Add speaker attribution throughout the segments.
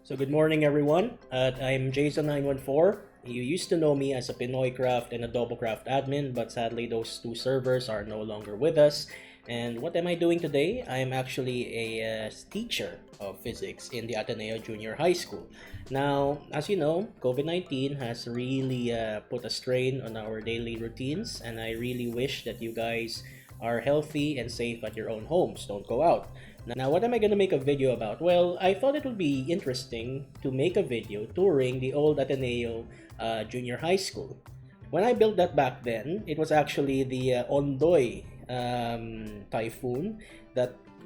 Speaker 1: So good morning everyone, I'm Jason914. You used to know me as a Pinoy Craft and Adobo Craft admin, but sadly those two servers are no longer with us. And what am I doing today? I am actually a teacher of physics in the ATENEO Junior High School. Now, as you know, COVID-19 has really put a strain on our daily routines, and I really wish that you guys are healthy and safe at your own homes. Don't go out. Now, what am I going to make a video about? Well, I thought it would be interesting to make a video touring the old Ateneo Junior High School. When I built that back then, it was actually the Ondoy typhoon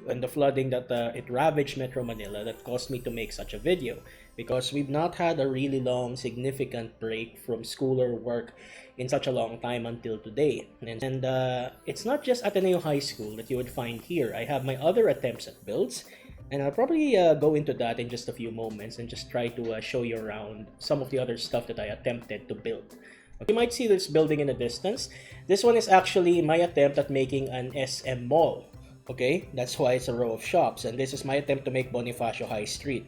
Speaker 1: and the flooding that it ravaged Metro Manila that caused me to make such a video, because we've not had a really long significant break from school or work in such a long time until today. And it's not just Ateneo High School that you would find here. I have my other attempts at builds, and I'll probably go into that in just a few moments and just try to show you around some of the other stuff that I attempted to build. You might see this building in the distance. This one is actually my attempt at making an SM mall. Okay, that's why it's a row of shops, and this is my attempt to make Bonifacio High Street.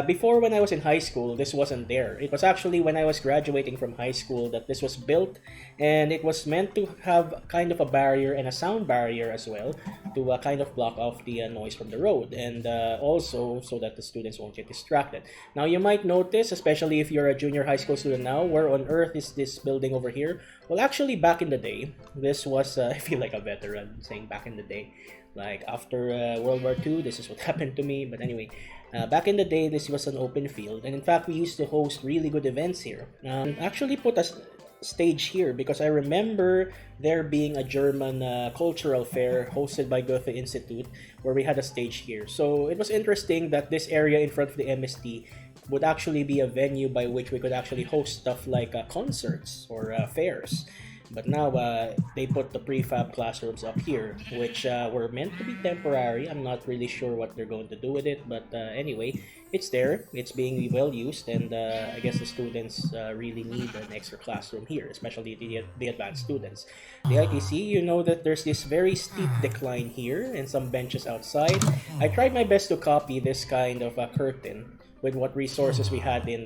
Speaker 1: Before, when I was in high school, this wasn't there. It was actually when I was graduating from high school that this was built, and it was meant to have kind of a barrier and a sound barrier as well to kind of block off the noise from the road, and also so that the students won't get distracted. Now, you might notice, especially if you're a junior high school student now, where on earth is this building over here? Well, actually, back in the day, this was, I feel like a veteran saying back in the day. Like after World War II, this is what happened to me. But anyway, back in the day, this was an open field. And in fact, we used to host really good events here. Actually put a stage here because I remember there being a German cultural fair hosted by Goethe Institute where we had a stage here. So it was interesting that this area in front of the MST would actually be a venue by which we could actually host stuff like concerts or fairs. But now they put the prefab classrooms up here, which were meant to be temporary. I'm not really sure what they're going to do with it, but anyway, it's there. It's being well used, and I guess the students really need an extra classroom here, especially the advanced students. The ITC, you know that there's this very steep decline here and some benches outside. I tried my best to copy this kind of curtain with what resources we had in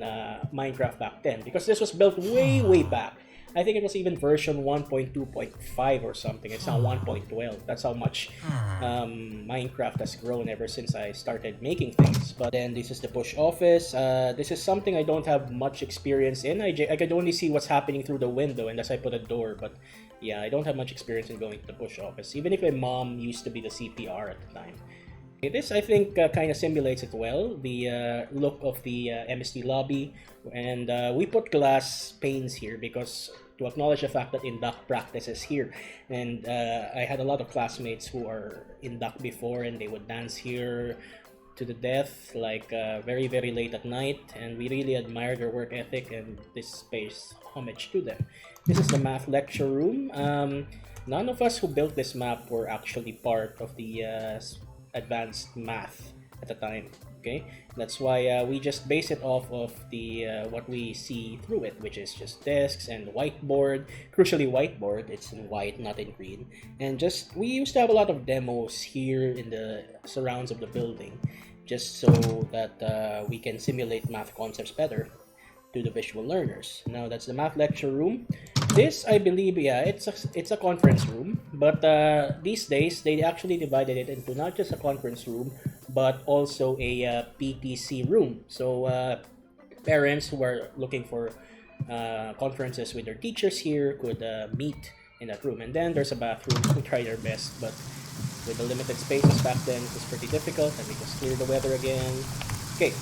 Speaker 1: Minecraft back then, because this was built way back. I think it was even version 1.2.5 or something. It's now 1.12. That's how much Minecraft has grown ever since I started making things. But then this is the push office. This is something I don't have much experience in. I could only see what's happening through the window unless I put a door. But yeah, I don't have much experience in going to the push office, even if my mom used to be the CPR at the time. This, I think, kind of simulates it well, the look of the MST Lobby. And we put glass panes here because to acknowledge the fact that induct practices here. And I had a lot of classmates who are induct before, and they would dance here to the death, like very late at night. And we really admire their work ethic, and this pays homage to them. This is the math lecture room. None of us who built this map were actually part of the advanced math at the time. Okay, that's why we just base it off of the what we see through it, which is just desks and whiteboard. Crucially, whiteboard. It's in white, not in green. And just we used to have a lot of demos here in the surrounds of the building, just so that we can simulate math concepts better to the visual learners. Now that's the math lecture room. This, I believe, yeah, it's a conference room, but these days they actually divided it into not just a conference room, but also a PTC room. So parents who are looking for conferences with their teachers here could meet in that room. And then there's a bathroom. We try their best, but with the limited spaces back then, it was pretty difficult. And we just clear the weather again. Okay.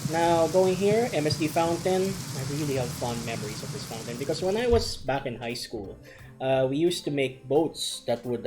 Speaker 1: Now, going here, MST Fountain. I really have fond memories of this fountain because when I was back in high school, we used to make boats that would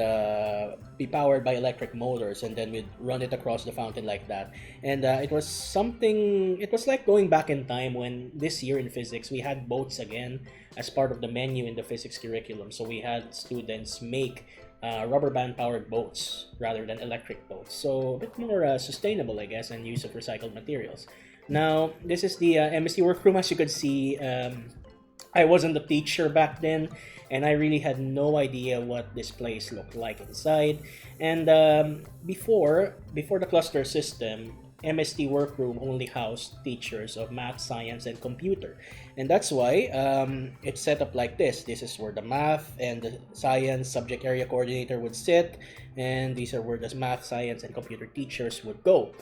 Speaker 1: be powered by electric motors, and then we'd run it across the fountain like that. And it was like going back in time when this year in physics, we had boats again as part of the menu in the physics curriculum. So we had students make rubber band powered boats rather than electric boats. So a bit more sustainable, I guess, and use of recycled materials. Now, this is the MST Workroom. As you could see, I wasn't the teacher back then, and I really had no idea what this place looked like inside. And before the cluster system, MST Workroom only housed teachers of math, science, and computer. And that's why it's set up like this. This is where the math and the science subject area coordinator would sit, and these are where the math, science, and computer teachers would go.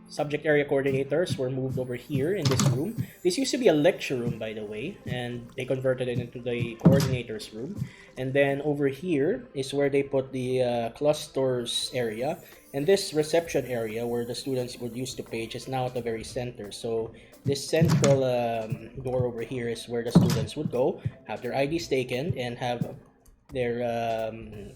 Speaker 1: Subject area coordinators were moved over here in this room. This used to be a lecture room, by the way, and they converted it into the coordinators room. And then over here is where they put the clusters area. And this reception area where the students would use to page is now at the very center. So this central door over here is where the students would go, have their IDs taken, and have their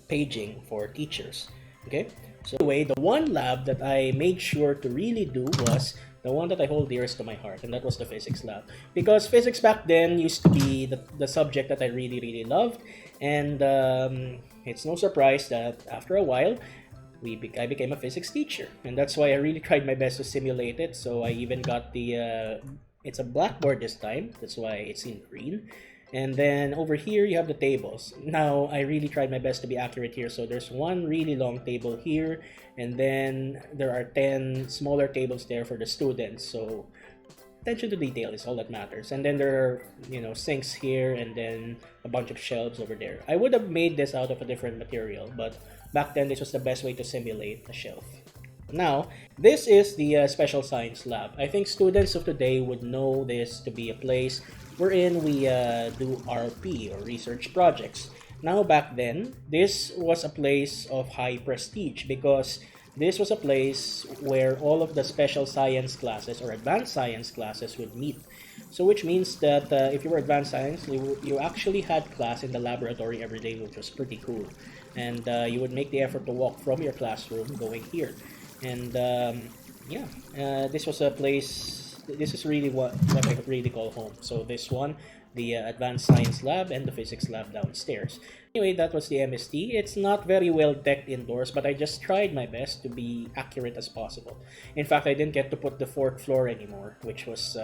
Speaker 1: paging for teachers. Okay? So anyway, the one lab that I made sure to really do was the one that I hold dearest to my heart, and that was the physics lab. Because physics back then used to be the subject that I really loved, and it's no surprise that after a while, I became a physics teacher, and that's why I really tried my best to simulate it. So I even got the, it's a blackboard this time, that's why it's in green. And then over here you have the tables. Now I really tried my best to be accurate here. So there's one really long table here, and then there are 10 smaller tables there for the students. So attention to detail is all that matters. And then there are, you know, sinks here, and then a bunch of shelves over there. I would have made this out of a different material, but back then this was the best way to simulate a shelf. Now, this is the special science lab. I think students of today would know this to be a place wherein we do RP or research projects. Now, back then, this was a place of high prestige because this was a place where all of the special science classes or advanced science classes would meet. So which means that if you were advanced science, you actually had class in the laboratory every day, which was pretty cool. And you would make the effort to walk from your classroom going here. And this was a place, this is really what I could really call home. So this one, the advanced science lab and the physics lab downstairs. Anyway, that was the MST. It's not very well decked indoors, but I just tried my best to be accurate as possible. In fact, I didn't get to put the fourth floor anymore, which was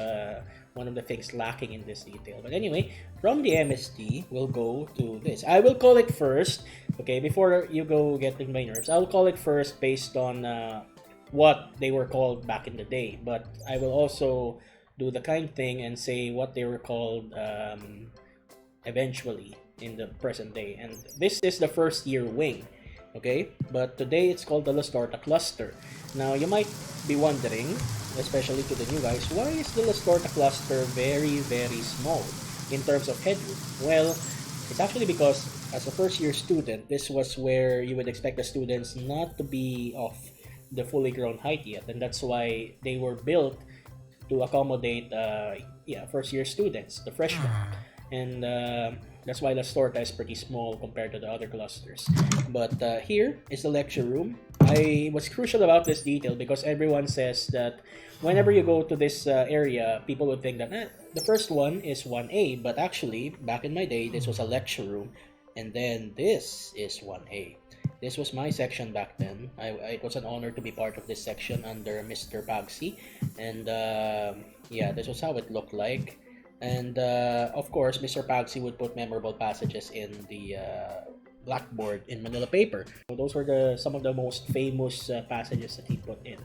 Speaker 1: one of the things lacking in this detail. But anyway, from the MST, we'll go to this. I will call it first, okay, before you go getting my nerves. I'll call it first based on what they were called back in the day, but I will also do the kind thing and say what they were called eventually in the present day. And this is the first year wing, okay, but today it's called the Storta cluster. Now you might be wondering, especially to the new guys, why is the Storta cluster very small in terms of headroom? Well, it's actually because as a first year student, this was where you would expect the students not to be of the fully grown height yet, and that's why they were built to accommodate first year students, the freshmen. And that's why the Storta is pretty small compared to the other clusters. But here is the lecture room. I was crucial about this detail because everyone says that whenever you go to this area, people would think that the first one is 1A, but actually back in my day this was a lecture room, and then this is 1A. This was my section back then. It was an honor to be part of this section under Mr. Pagsy, and this was how it looked like. And of course, Mr. Pagsy would put memorable passages in the blackboard in Manila paper. So those were some of the most famous passages that he put in.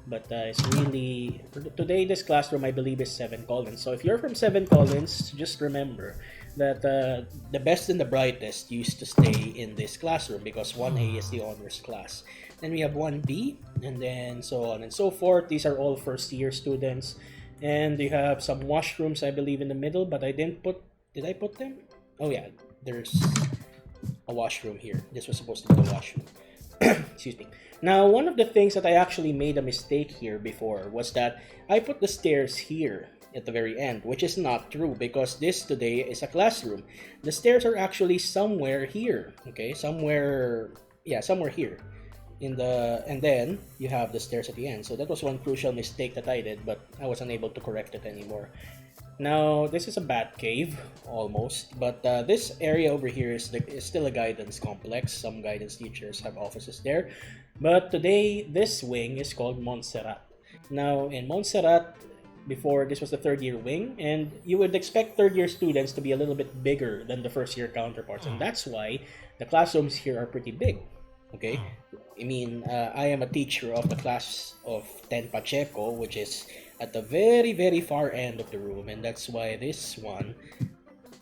Speaker 1: But it's really, today this classroom I believe is 7 Collins. So if you're from 7 Collins, just remember that the best and the brightest used to stay in this classroom because 1A is the honors class. Then we have 1B, and then so on and so forth. These are all first year students. And you have some washrooms, I believe, in the middle, but I didn't put, did I put them? Oh yeah, there's a washroom here. This was supposed to be the washroom. Excuse me. Now, one of the things that I actually made a mistake here before was that I put the stairs here at the very end, which is not true because this today is a classroom. The stairs are actually somewhere here, okay? Somewhere here. And then you have the stairs at the end. So that was one crucial mistake that I did, but I was unable to correct it anymore. Now, this is a bat cave, almost, but this area over here is still a guidance complex. Some guidance teachers have offices there. But today, this wing is called Montserrat. Now, in Montserrat, before, this was the third year wing, and you would expect third year students to be a little bit bigger than the first year counterparts, and that's why the classrooms here are pretty big. Okay, I mean, I am a teacher of the class of 10 Pacheco, which is at the very far end of the room, and that's why this one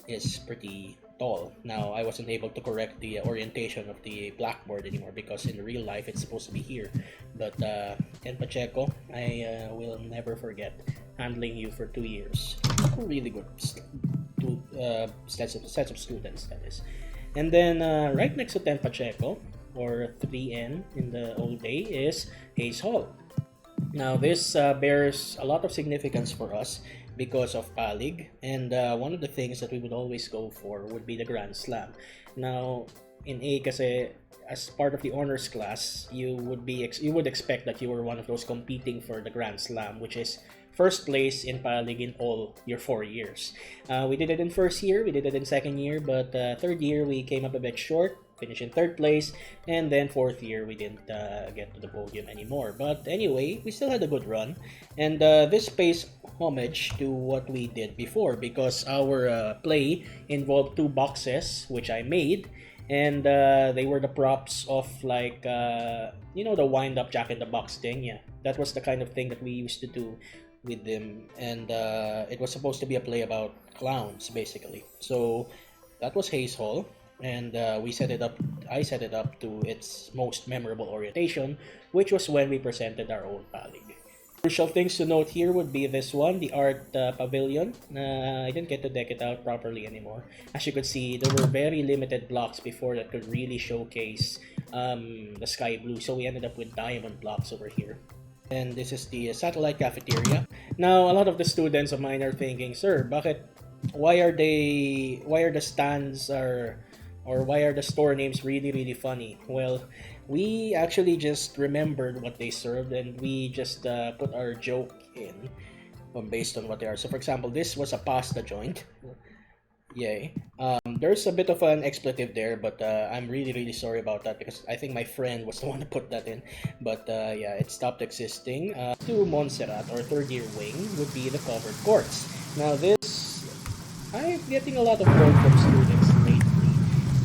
Speaker 1: is pretty tall. Now, I wasn't able to correct the orientation of the blackboard anymore because in real life it's supposed to be here. But 10 Pacheco, I will never forget handling you for 2 years. Really good sets of students, that is. And then right next to 10 Pacheco, or 3N in the old day, is Hayes Hall. Now this bears a lot of significance for us because of Palig, and one of the things that we would always go for would be the Grand Slam. Now in A, kasi as part of the honors class, you would expect that you were one of those competing for the Grand Slam, which is first place in Palig in all your 4 years. We did it in first year, we did it in second year, but third year we came up a bit short, finished in third place, and then fourth year we didn't get to the podium anymore. But anyway, we still had a good run, and this pays homage to what we did before because our play involved 2 boxes which I made, and they were the props of like you know, the wind-up Jack in the Box thing. Yeah, that was the kind of thing that we used to do with them, and it was supposed to be a play about clowns basically. So that was Hayes Hall, and I set it up to its most memorable orientation, which was when we presented our own Palig. Crucial things to note here would be this one, the art pavilion. I didn't get to deck it out properly anymore. As you could see, there were very limited blocks before that could really showcase the sky blue, so we ended up with diamond blocks over here. And this is the satellite cafeteria. Now, a lot of the students of mine are thinking, sir, why are the stands or why are the store names really funny? Well, we actually just remembered what they served and we just put our joke in based on what they are. So for example, this was a pasta joint. Yay. There's a bit of an expletive there, but I'm really sorry about that because I think my friend was the one to put that in. But yeah, it stopped existing. To Montserrat, or third year wing, would be the covered courts. Now this, I'm getting a lot of calls from students lately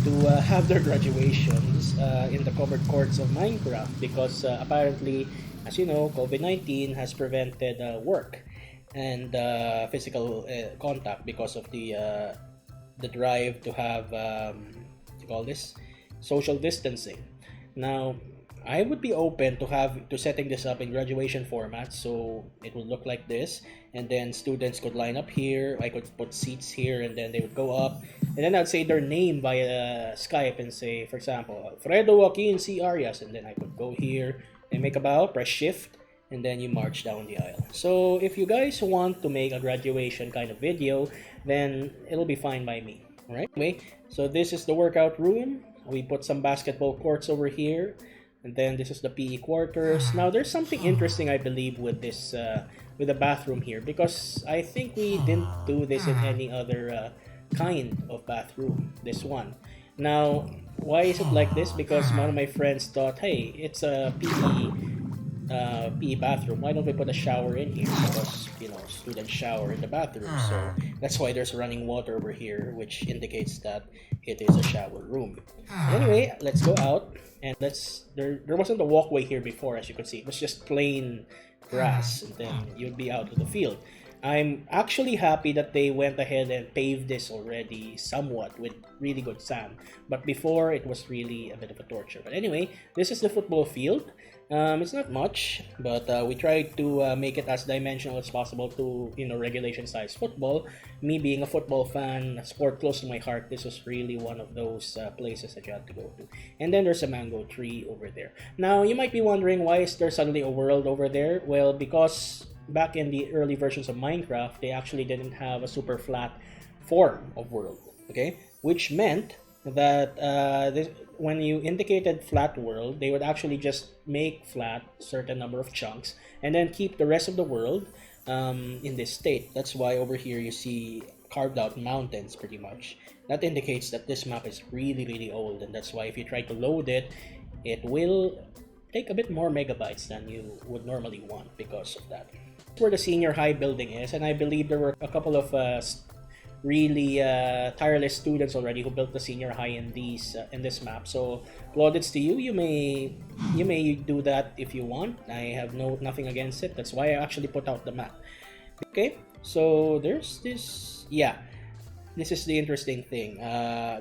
Speaker 1: to have their graduations in the covered courts of Minecraft because apparently, as you know, COVID-19 has prevented work and physical contact because of the drive to have what you call this, social distancing. Now I would be open to setting this up in graduation format, so it would look like this, and then students could line up here. I could put seats here, and then they would go up, and then I'd say their name via Skype and say, for example, Alfredo Joaquin C. Arias, and then I could go here and make a bow, press shift, and then you march down the aisle. So if you guys want to make a graduation kind of video, then it'll be fine by me. All right. Anyway, so this is the workout room. We put some basketball courts over here. And then this is the PE quarters. Now there's something interesting, I believe, with this with the bathroom here, because I think we didn't do this in any other kind of bathroom. This one. Now, why is it like this? Because one of my friends thought, hey, it's a PE bathroom. Why don't we put a shower in here? Because, you know, students shower in the bathroom. So that's why there's running water over here, which indicates that it is a shower room. Anyway, let's go out. And there wasn't a walkway here before, as you could see. It was just plain grass, and then you'd be out of the field. I'm actually happy that they went ahead and paved this already somewhat with really good sand. But before, it was really a bit of a torture. But anyway, this is the football field. It's not much, but we tried to make it as dimensional as possible to, you know, regulation size football. Me being a football fan, a sport close to my heart, this was really one of those places that you had to go to. And then there's a mango tree over there. Now, you might be wondering, why is there suddenly a world over there? Well, because back in the early versions of Minecraft, they actually didn't have a super flat form of world, okay? Which meant that when you indicated flat world, they would actually just make flat certain number of chunks and then keep the rest of the world in this state. That's why over here you see carved out mountains pretty much. That indicates that this map is really old, and that's why if you try to load it, it will take a bit more megabytes than you would normally want because of that. That's where the senior high building is, and I believe there were a couple of really tireless students already who built the senior high in this map. So plaudits to you. You may do that if you want. I have nothing against it. That's why I actually put out the map. Okay, so there's this. Yeah, this is the interesting thing.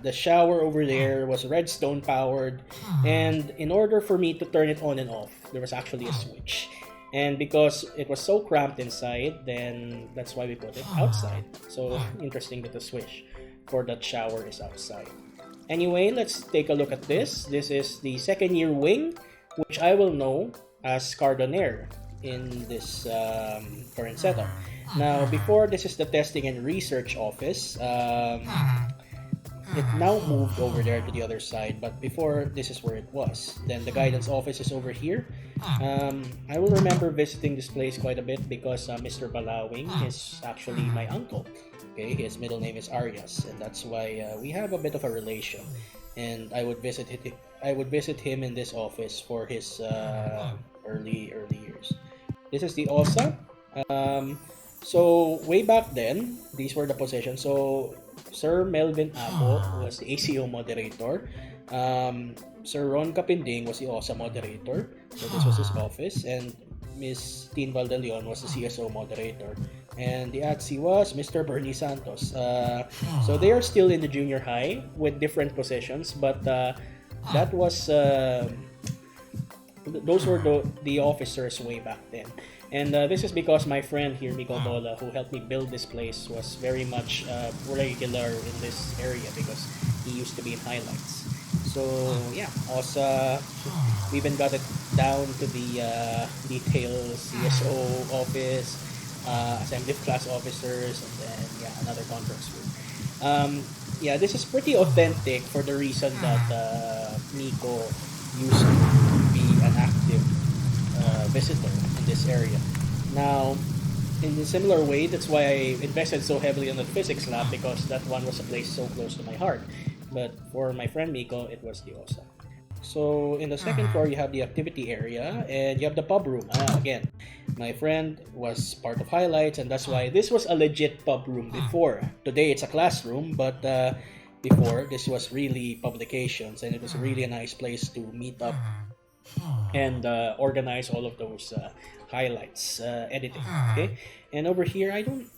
Speaker 1: The shower over there was redstone powered, and in order for me to turn it on and off, there was actually a switch. And because it was so cramped inside, then that's why we put it outside. So interesting that the switch for that shower is outside. Anyway, let's take a look at this. This is the second year wing, which I will know as Cardoner in this current setup. Now, before, this is the testing and research office. It now moved over there to the other side, but before, this is where it was. Then the guidance office is over here. I will remember visiting this place quite a bit because Mr. Balawing is actually my uncle. Okay, his middle name is Arias, and that's why we have a bit of a relation. And I would visit him in this office for his early years. This is the OSA. So way back then, these were the positions. So Sir Melvin Apo was the ACO moderator. Sir Ron Capinding was the OSA moderator. So this was his office. And Miss Tin Valdeleon was the CSO moderator. And the ATSI was Mr. Bernie Santos. So they are still in the junior high with different positions. But that was... those were the officers way back then. And this is because my friend here, Miko Bola, who helped me build this place, was very much regular in this area because he used to be in highlights. So yeah, also we even got it down to the details, CSO office, assembly of class officers, and then yeah, another contracts room. Yeah, this is pretty authentic for the reason that Miko used to be an active visitor in this area. Now, in a similar way, that's why I invested so heavily on the physics lab, because that one was a place so close to my heart. But for my friend Miko, it was the OSA. So in the second floor, you have the activity area and you have the pub room. Again, my friend was part of highlights, and that's why this was a legit pub room before. Today, it's a classroom, but before, this was really publications, and it was really a nice place to meet up and organize all of those highlights editing. Okay, and over here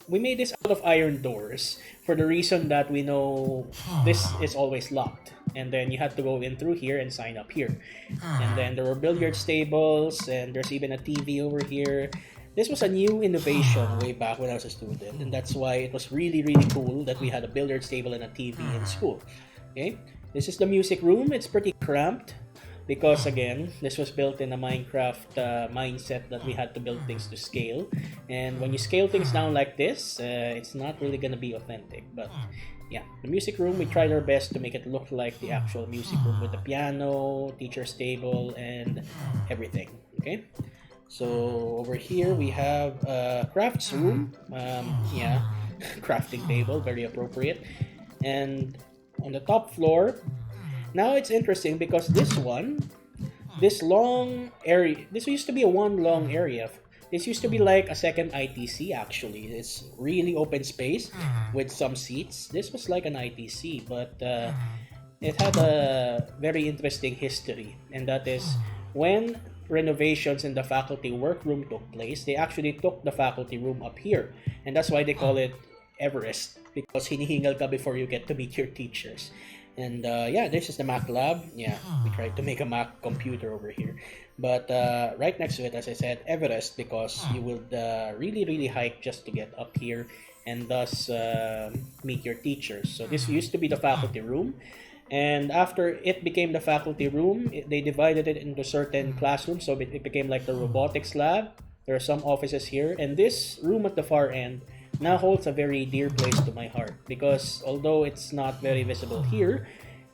Speaker 1: we made this out of iron doors for the reason that we know this is always locked, and then you had to go in through here and sign up here. And then there were billiard tables, and there's even a TV over here. This was a new innovation way back when I was a student, and that's why it was really cool that we had a billiards table and a TV in school. Okay, this is the music room. It's pretty cramped because again, this was built in a Minecraft mindset that we had to build things to scale, and when you scale things down like this, it's not really gonna be authentic. But yeah, the music room, we tried our best to make it look like the actual music room with the piano, teacher's table, and everything. Okay. So over here we have a crafts room, yeah, crafting table, very appropriate. And on the top floor, now it's interesting because this long area, this used to be a one long area. This used to be like a second ITC actually. It's really open space with some seats. This was like an ITC, but it had a very interesting history, and that is when renovations in the faculty workroom took place, they actually took the faculty room up here, and that's why they call it Everest, because hinihingal ka before you get to meet your teachers. And yeah, this is the Mac lab. Yeah, we tried to make a Mac computer over here, but right next to it, as I said, Everest, because you would really hike just to get up here and thus meet your teachers. So this used to be the faculty room. And after it became the faculty room, they divided it into certain classrooms, so it became like the robotics lab. There are some offices here, and this room at the far end now holds a very dear place to my heart, because although it's not very visible here,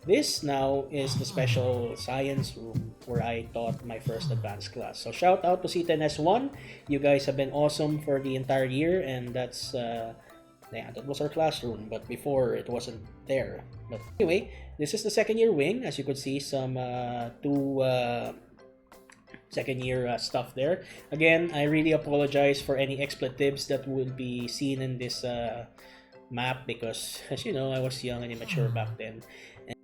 Speaker 1: this now is the special science room where I taught my first advanced class. So shout out to C10S1, you guys have been awesome for the entire year, and that's yeah, that was our classroom, but before it wasn't there. But anyway, this is the second year wing. As you could see, some two second year stuff there. Again, I really apologize for any expletives that will be seen in this map because, as you know, I was young and immature back then.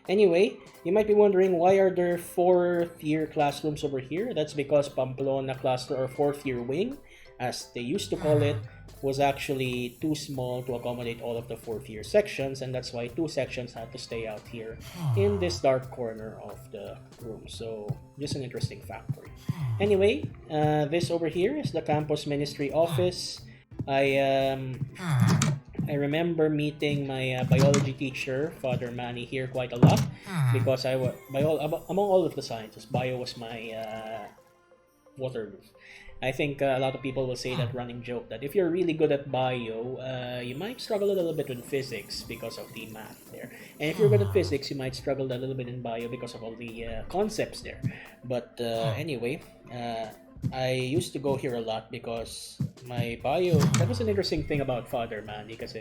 Speaker 1: Anyway, you might be wondering, why are there 4th year classrooms over here? That's because Pamplona cluster, or 4th year wing, as they used to call it, was actually too small to accommodate all of the 4th year sections, and that's why 2 sections had to stay out here in this dark corner of the room. So just an interesting fact for you. Anyway, this over here is the campus ministry office. I remember meeting my biology teacher, Father Manny, here quite a lot because among all of the sciences, bio was my Waterloo. I think a lot of people will say that running joke that if you're really good at bio, you might struggle a little bit with physics because of the math there. And if you're good at physics, you might struggle a little bit in bio because of all the concepts there. But anyway, I used to go here a lot because my bio, that was an interesting thing about Father Manny because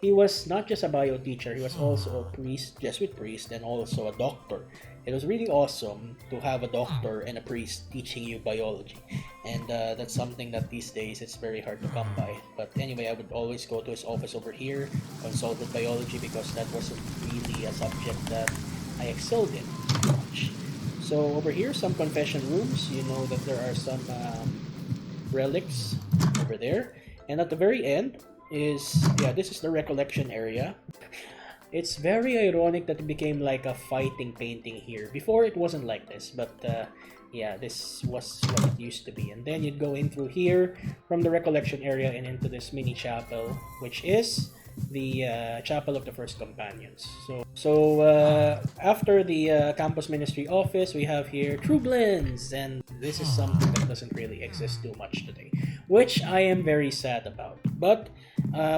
Speaker 1: he was not just a bio teacher, he was also a priest, Jesuit priest, and also a doctor. It was really awesome to have a doctor and a priest teaching you biology, and that's something that these days it's very hard to come by. But anyway, I would always go to his office over here, consult with biology, because that was really a subject that I excelled in much. So over here, some confession rooms. You know that there are some relics over there, and at the very end is, this is the recollection area. It's very ironic that it became like a fighting painting here. Before it wasn't like this, but this was what it used to be. And then you'd go in through here from the recollection area and into this mini chapel, which is the Chapel of the First Companions. So after the campus ministry office, we have here True Blends, and this is something that doesn't really exist too much today, which I am very sad about. But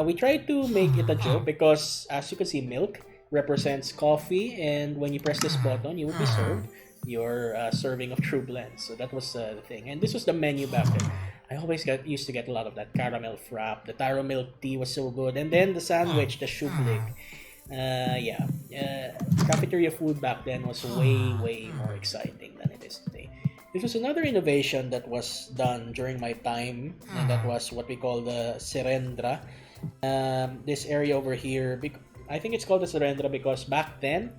Speaker 1: we tried to make it a joke because, as you can see, milk represents coffee, and when you press this button, you will be served your serving of True Blends. So that was the thing, and this was the menu back then. I always used to get a lot of that caramel frap. The taro milk tea was so good, and then the sandwich, the shublig. Cafeteria food back then was way more exciting than it is today. This was another innovation that was done during my time, and that was what we call the Serendra. This area over here, I think it's called the Serendra because back then,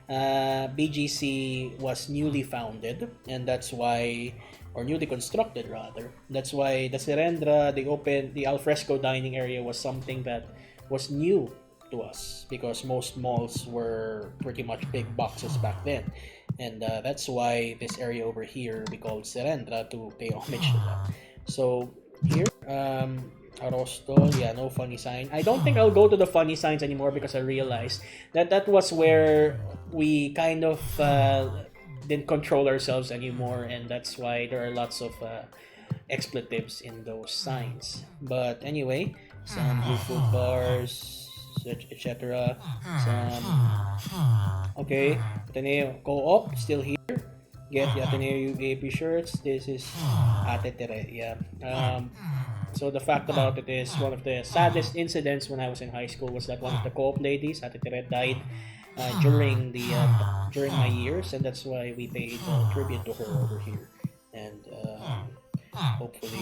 Speaker 1: BGC was newly founded, and that's why, or newly constructed rather. That's why the Serendra, the alfresco dining area was something that was new to us because most malls were pretty much big boxes back then. And that's why this area over here we called Serendra, to pay homage to that. So here, Arosto, no funny sign. I don't think I'll go to the funny signs anymore because I realized that was where we kind of didn't control ourselves anymore, and that's why there are lots of expletives in those signs. But anyway, some blue food bars, etc. Okay, Ateneo Co-op still here. Get the Ateneo UAP shirts. This is ATENEO. So the fact about it is, one of the saddest incidents when I was in high school was that one of the co-op ladies, ATENEO, died during my years, and that's why we paid tribute to her over here. And hopefully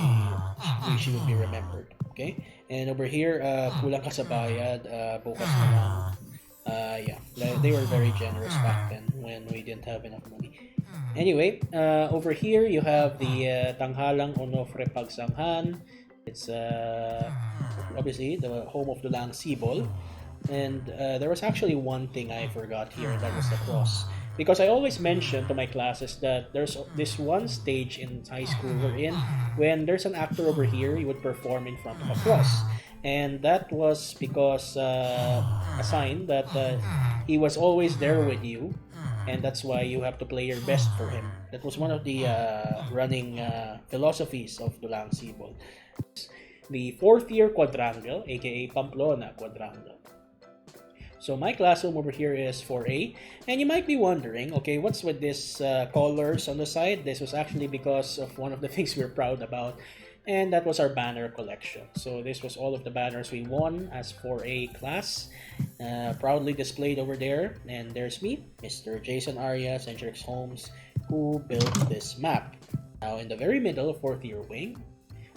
Speaker 1: she will be remembered. Okay, and over here, kulang ka sa bayad, bukas na lang. They were very generous back then when we didn't have enough money. Anyway, over here you have the Tanghalang Onofre Pagsanghan. It's obviously the home of the Lang Sibol. And there was actually one thing I forgot here, and that was the cross. Because I always mention to my classes that there's this one stage in high school we're in when there's an actor over here, he would perform in front of a cross. And that was because a sign that he was always there with you, and that's why you have to play your best for him. That was one of the running philosophies of the Lang Sibol. The 4th year quadrangle, aka Pamplona quadrangle. So my classroom over here is 4A, and you might be wondering, okay, what's with this colors on the side? This was actually because of one of the things we're proud about, and that was our banner collection. So this was all of the banners we won as 4A class, proudly displayed over there. And there's me, Mr. Jason Arias and Jerks Holmes, who built this map. Now in the very middle of 4th year wing,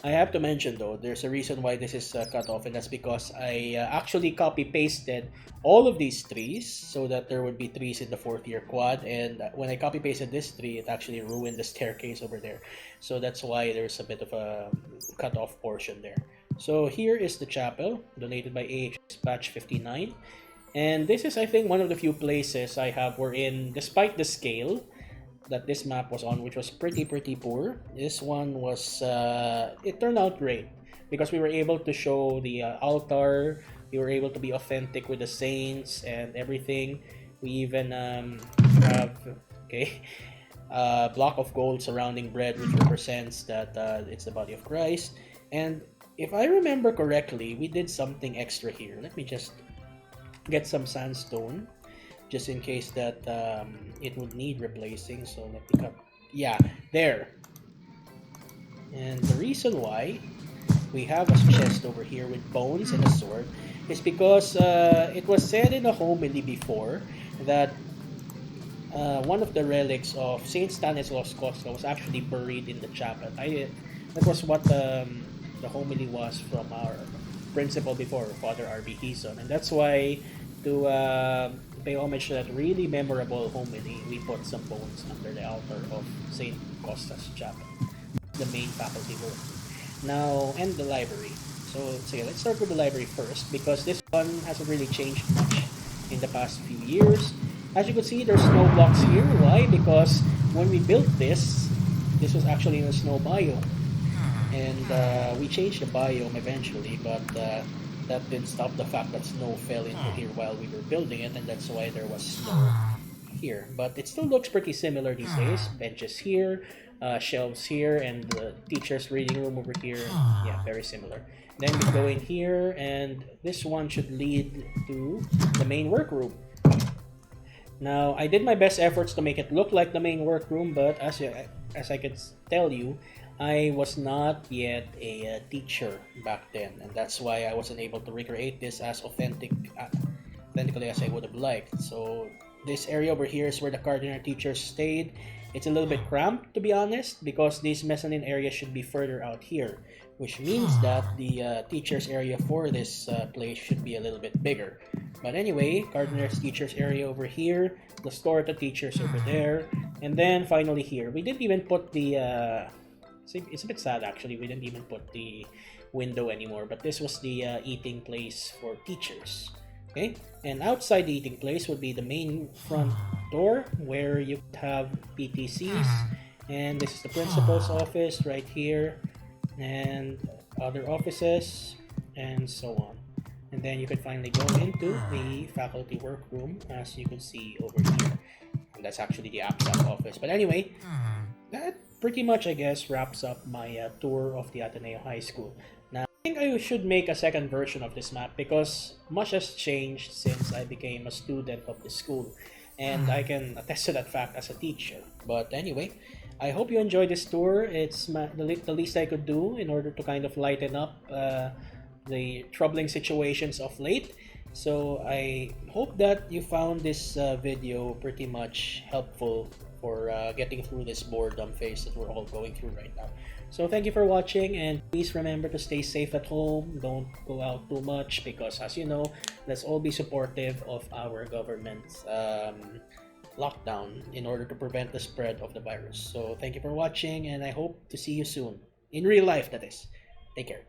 Speaker 1: I have to mention though, there's a reason why this is cut off, and that's because I actually copy pasted all of these trees so that there would be trees in the fourth year quad. And when I copy pasted this tree, it actually ruined the staircase over there. So that's why there's a bit of a cut off portion there. So here is the chapel donated by AHS Batch 59. And this is, I think, one of the few places I have wherein, despite the scale that this map was on, which was pretty poor, this one was it turned out great because we were able to show the altar. We were able to be authentic with the saints and everything. We even have a block of gold surrounding bread, which represents that it's the body of Christ. And if I remember correctly, we did something extra here. Let me just get some sandstone just in case that it would need replacing. So let me cut. Yeah, there. And the reason why we have a chest over here with bones and a sword is because it was said in a homily before that one of the relics of Saint Stanislaus Kostka was actually buried in the chapel. That was what the homily was from our principal before, Father R.B. Hison, and that's why to pay homage to that really memorable homily, we put some bones under the altar of Saint Costa's chapel, the main faculty room. Now, and the library. So let's start with the library first because this one hasn't really changed much in the past few years. As you can see, there's snow blocks here. Why? Because when we built this was actually in a snow biome. And we changed the biome eventually, but that didn't stop the fact that snow fell into here while we were building it, and that's why there was snow here. But it still looks pretty similar these days. Benches here, shelves here, and the teacher's reading room over here. Yeah, very similar. Then we go in here, and this one should lead to the main workroom. Now, I did my best efforts to make it look like the main workroom, but as I could tell you, I was not yet a teacher back then, and that's why I wasn't able to recreate this as authentically as I would have liked. So this area over here is where the Cardoner teachers stayed. It's a little bit cramped, to be honest, because this mezzanine area should be further out here, which means that the teachers area for this place should be a little bit bigger. But anyway, Cardoner's teachers area over here, the Storta teachers over there, and then finally here. We didn't even put the it's a bit sad actually, we didn't even put the window anymore, but this was the eating place for teachers. Okay, and outside the eating place would be the main front door where you could have PTCs, and this is the principal's office right here, and other offices, and so on. And then you could finally go into the faculty workroom, as you can see over here. And that's actually the APSAP office. But anyway, that pretty much, I guess, wraps up my tour of the ATENEO High School. Now, I think I should make a second version of this map because much has changed since I became a student of the school. And I can attest to that fact as a teacher. But anyway, I hope you enjoyed this tour. It's the least I could do in order to kind of lighten up the troubling situations of late. So I hope that you found this video pretty much helpful for getting through this boredom phase that we're all going through right now. So thank you for watching, and please remember to stay safe at home. Don't go out too much because, as you know, let's all be supportive of our government's lockdown in order to prevent the spread of the virus. So thank you for watching, and I hope to see you soon. In real life, that is. Take care.